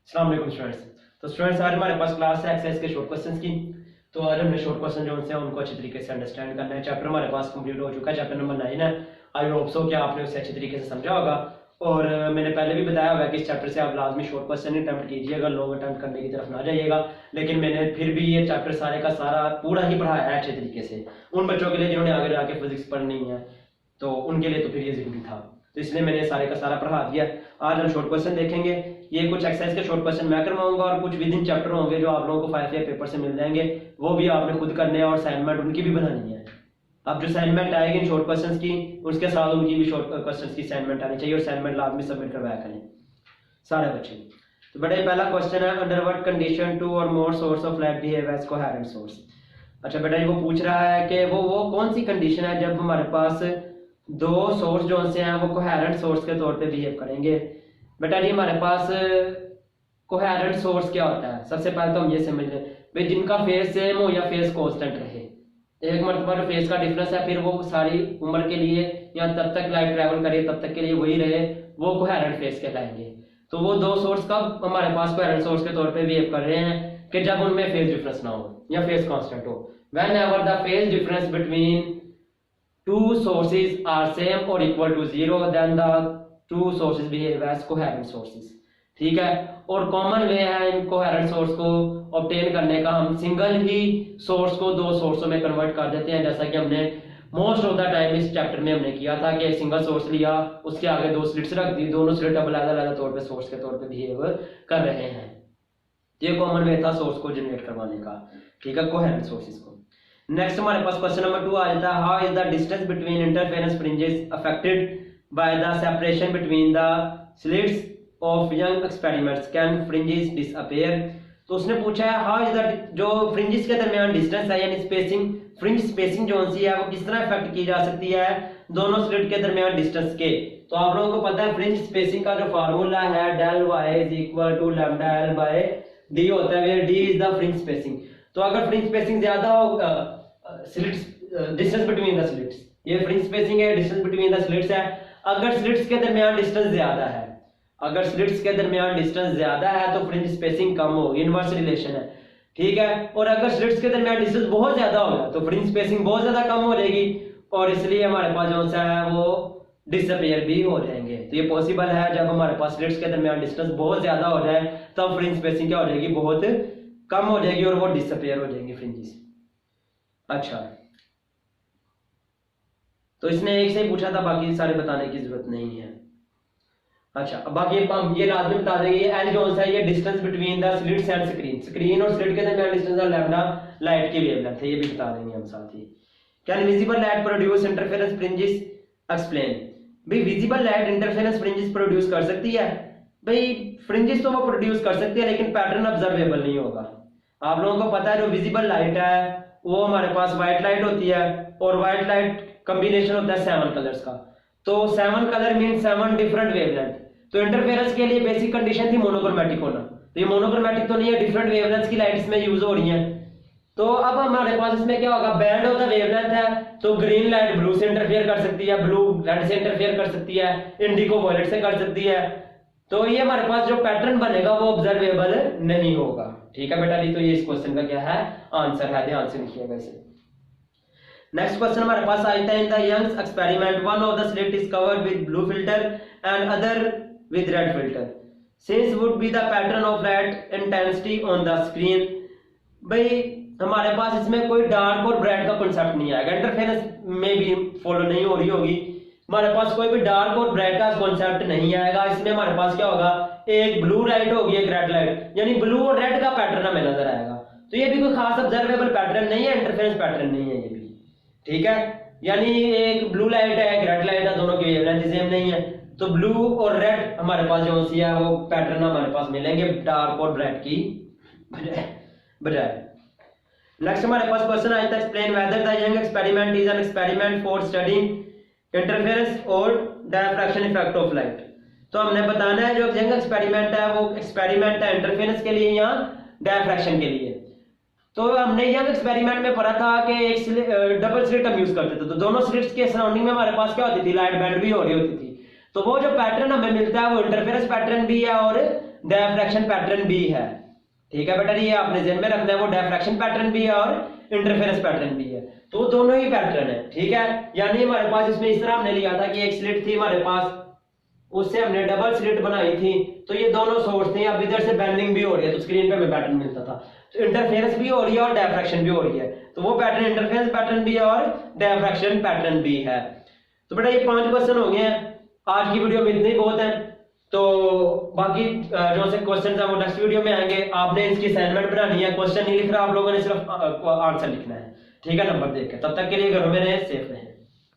अस्सलाम वालेकुम स्टूडेंट्स। तो स्टूडेंट्स आज हमारे पास क्लास है एक्सरसाइज के शॉर्ट क्वेश्चंस की। तो आज हमने शॉर्ट क्वेश्चन जो हैं उनको अच्छी तरीके से अंडरस्टैंड करना है। चैप्टर हमारे पास कंप्लीट हो चुका है, चैप्टर नंबर 9 है। आई होप सो कि आपने उसे अच्छी तरीके से समझा होगा। और मैंने पहले भी बताया हुआ है कि इस चैप्टर से आप लाजमी शॉर्ट क्वेश्चन अटैम्प्ट कीजिएगा, लॉन्ग अटैम्प्ट करने की तरफ ना जाइएगा। लेकिन मैंने फिर भी ये चैप्टर सारे का सारा पूरा ही पढ़ाया है अच्छे तरीके से उन बच्चों के लिए जिन्होंने आगे जाके फिजिक्स पढ़नी है, तो उनके लिए तो फिर ये जरूरी था। तो इसलिए मैंने सारे का सारा पढ़ा दिया। आज हम शॉर्ट क्वेश्चन देखेंगे। ये कुछ एक्सरसाइज के शॉर्ट क्वेश्चन मैं करवाऊंगा और कुछ विद इन चैप्टर होंगे जो आप लोगों को 5 ईयर पेपर से मिल जाएंगे। वो भी आपने खुद करने हैं और असाइनमेंट उनकी भी बनानी है। अब जो असाइनमेंट आएगी इन शॉर्ट क्वेश्चंस की, उसके साथ उनकी भी शॉर्ट क्वेश्चंस की असाइनमेंट आनी चाहिए और असाइनमेंट लाजमी सबमिट करवाया करें सारे बच्चे। तो बेटा पहला क्वेश्चन है, अंडर व्हाट कंडीशन टू और more source of light behave as coherent source. अच्छा बेटा ये वो पूछ रहा है कि वो कौन सी कंडीशन है जब हमारे पास दो सोर्स जो से हैं वो कोहेरेंट सोर्स के तौर पे बिहेव करेंगे। बेटा जी हमारे पास कोहेरेंट सोर्स क्या होता है, सबसे पहले तो हम ये समझ लें भाई जिनका फेज सेम हो या फेज कांस्टेंट रहे। एक मरतबा जो फेज का डिफरेंस है फिर वो सारी उम्र के लिए या तब तक लाइट ट्रैवल करे तब तक के लिए वही रहे, वो कोहेरेंट फेज कहलाएंगे। तो वो दो सोर्स कब हमारे पास कोहेरेंट सोर्स के तौर पे बिहेव कर रहे हैं कि जब उनमें फेज डिफरेंस ना हो या फेज कांस्टेंट हो। whenever the phase difference between two sources are same or equal to 0 then the two sources behave as coherent sources। ठीक है। और कॉमन वे है इन कोहेरेंट सोर्स को ऑब्टेन करने का, हम सिंगल ही सोर्स को दो सोर्सों में कन्वर्ट कर देते हैं, जैसा कि हमने मोस्ट ऑफ द टाइम इस चैप्टर में हमने किया था कि सिंगल सोर्स लिया, उसके आगे दो स्लिट्स रख दी, दोनों स्लिट अब अलग-अलग तौर पे सोर्स के तौर पे बिहेव कर रहे हैं। ये कॉमन वे था सोर्स को जनरेट करवाने का। ठीक है, कोहेरेंट सोर्सेस को। नेक्स्ट हमारे पास क्वेश्चन नंबर 2 आ जाता है, how is the distance between interference fringes affected by the separation between the slits of young experiments, can fringes disappear. तो उसने पूछा है हाउ इज द जो फ्रिंजेस के दरमियान डिस्टेंस है यानी स्पेसिंग, फ्रिंज स्पेसिंग जो सी है वो किस तरह इफेक्ट की जा सकती है दोनों स्लिट के दरमियान डिस्टेंस के। तो आप लोगों को पता है फ्रिंज स्पेसिंग का जो फार्मूला है del y is equal to lambda l by d होता है, where d is the fringe spacing. तो अगर फ्रिंज स्पेसिंग ज्यादा हो slits distance between the slits, ये फ्रिंज स्पेसिंग है, डिस्टेंस बिटवीन द स्लिट्स है। अगर स्लिट्स के दरमियान डिस्टेंस ज्यादा है, अगर स्लिट्स के दरमियान डिस्टेंस ज्यादा है तो फ्रिंज स्पेसिंग कम होगी, इनवर्स रिलेशन है। ठीक है। और अगर स्लिट्स के दरमियान डिस्टेंस बहुत ज्यादा होगा तो फ्रिंज स्पेसिंग बहुत ज्यादा कम हो जाएगी और इसलिए हमारे पास जो सा है वो डिसअपीयर भी हो जाएंगे। तो ये पॉसिबल है जब हमारे पास स्लिट्स के दरमियान डिस्टेंस बहुत ज्यादा हो जाए तब फ्रिंज स्पेसिंग क्या हो जाएगी, बहुत कम हो जाएगी और वो डिसअपीयर हो जाएंगे फ्रिंजेस। अच्छा तो इसने एक से ही पूछा था, बाकी सारे बताने की जरूरत नहीं है। अच्छा अब बाकी हम ये लाजमी बता देंगे, ये एल जो है ये distance between the slits and screen, screen और स्लिट के दरमियान डिस्टेंस है लैम्डा लाइट की वेवलेंथ है, ये भी बता देंगे हम साथ ही। Can visible light produce interference fringes, explain. भाई visible light interference fringes produce कर सकती है, भाई फ्रिंजेस तो वो प्रोड्यूस कर सकती है लेकिन पैटर्न ऑब्जर्वेबल नहीं होगा। आप लोगों को पता है जो विजिबल लाइट है वो हमारे पास व्हाइट लाइट होती है और व्हाइट लाइट कॉम्बिनेशन होता है 7 कलर्स का। तो 7 कलर मीन 7 डिफरेंट वेवलेंथ। तो इंटरफेरेंस के लिए बेसिक कंडीशन थी मोनोक्रोमैटिक होना, तो ये मोनोक्रोमैटिक तो नहीं है, डिफरेंट वेवलेंथ्स की लाइट इसमें यूज हो रही है। तो अब हमारे पास इसमें क्या होगा, बैंड ऑफ द वेवलेंथ है तो ग्रीन लाइट ब्लू से इंटरफेयर कर सकती है, ब्लू रेड से इंटरफेयर कर सकती है, इंडिगो वायलेट से कर सकती है। तो ये हमारे पास जो पैटर्न बनेगा वो ऑब्जर्वेबल नहीं होगा। ठीक है बेटा जी, तो ये इस क्वेश्चन का क्या है आंसर है, ध्यान से लिखिएगा इसे। नेक्स्ट क्वेश्चन हमारे पास आता है, in the Young's experiment one of the slit is covered with blue filter and other with red filter, since would be the pattern of light intensity on the screen. भाई हमारे पास इसमें कोई dark और bright का concept नहीं आएगा, interference में भी फॉलो नहीं हो रही होगी, हमारे पास कोई भी डार्क और ब्राइट का कॉन्सेप्ट नहीं आएगा। इसमें हमारे पास क्या होगा, एक ब्लू लाइट होगी एक रेड लाइट, यानी ब्लू और रेड का पैटर्न हमें नजर आएगा। तो ये भी कोई खास ऑब्जर्वेबल पैटर्न नहीं है, इंटरफेरेंस पैटर्न नहीं है ये भी। ठीक है, यानी एक ब्लू लाइट है एक रेड लाइट है, दोनों की वेवलेंथ सेम नहीं है, तो ब्लू और रेड हमारे पास जो सी है वो पैटर्न हमारे पास मिलेंगे डार्क और ब्राइट की बजाय। नेक्स्ट हमारे पास क्वेश्चन आता है, explain whether the young experiment is an experiment for studying interference और डायफ्रैक्शन इफेक्ट ऑफ लाइट। तो हमने बताना है जो यंग एक्सपेरिमेंट है वो एक्सपेरिमेंट है इंटरफेरेंस के लिए या डायफ्रैक्शन के लिए। तो हमने यंग एक्सपेरिमेंट में पढ़ा था कि एक डबल स्लिट हम यूज करते थे, तो दोनों स्लिट्स के सराउंडिंग में हमारे पास क्या होती थी, लाइट बैंड भी हो रही होती थी। तो वो जो पैटर्न हमें मिलता है वो इंटरफेरेंस पैटर्न भी है और डायफ्रैक्शन पैटर्न भी है। ठीक है बेटा, ये आपने ध्यान में रखना है, वो डायफ्रैक्शन पैटर्न भी है और इंटरफेरेंस पैटर्न भी है, तो दोनों ही पैटर्न है। ठीक है, यानी हमारे पास इसमें इस तरह हमने लिया था कि एक स्लिट थी हमारे पास, उससे हमने डबल स्लिट बनाई थी, तो ये दोनों सोर्स थे। अब इधर से बेंडिंग भी हो रही है तो स्क्रीन पे हमें पैटर्न मिलता था, तो इंटरफेरेंस भी हो रही है और डायफ्रैक्शन भी हो रही है, तो वो पैटर्न इंटरफेरेंस पैटर्न भी है और डायफ्रैक्शन पैटर्न भी है। तो बेटा ये 5 क्वेश्चन हो गए हैं, आज की वीडियो में इतने ही बहुत हैं। तो बाकी जो से क्वेश्चन है वो नेक्स्ट वीडियो में आएंगे। आपने इसकी असाइनमेंट बनानी है, क्वेश्चन नहीं लिख रहा आप लोगों ने, सिर्फ आंसर लिखना है। ठीक है, नंबर देख के। तब तक के लिए घरों में रहें, सेफ रहें।